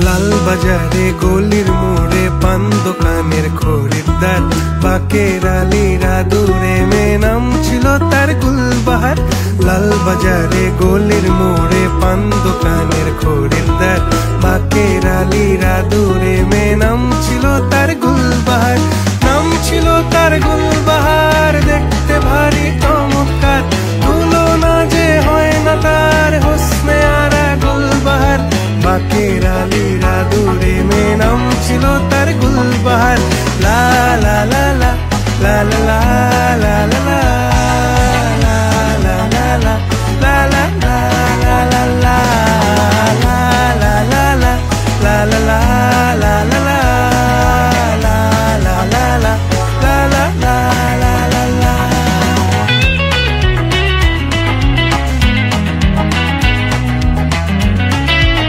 লাল বাজারে গলির মোড়ে পান দোকানের খরিদ্দার, বাকের আলীরা দূরে মেয়ে নাম ছিল তার গুলবাহার। লাল বাজারে গলির মোড়ে পান দোকানের খরিদ্দার, বাকের আলীরা দূরে মেয়ে নাম ছিল তার গুলবাহার। নাম ছিল তার গুলবাহার, দেখতে ভারী চমৎকার, তুলনা যে হয় না তার হোসনে আরা গুলবাহার। বাকের আলীরা দূরে মেয়ে নাম ছিল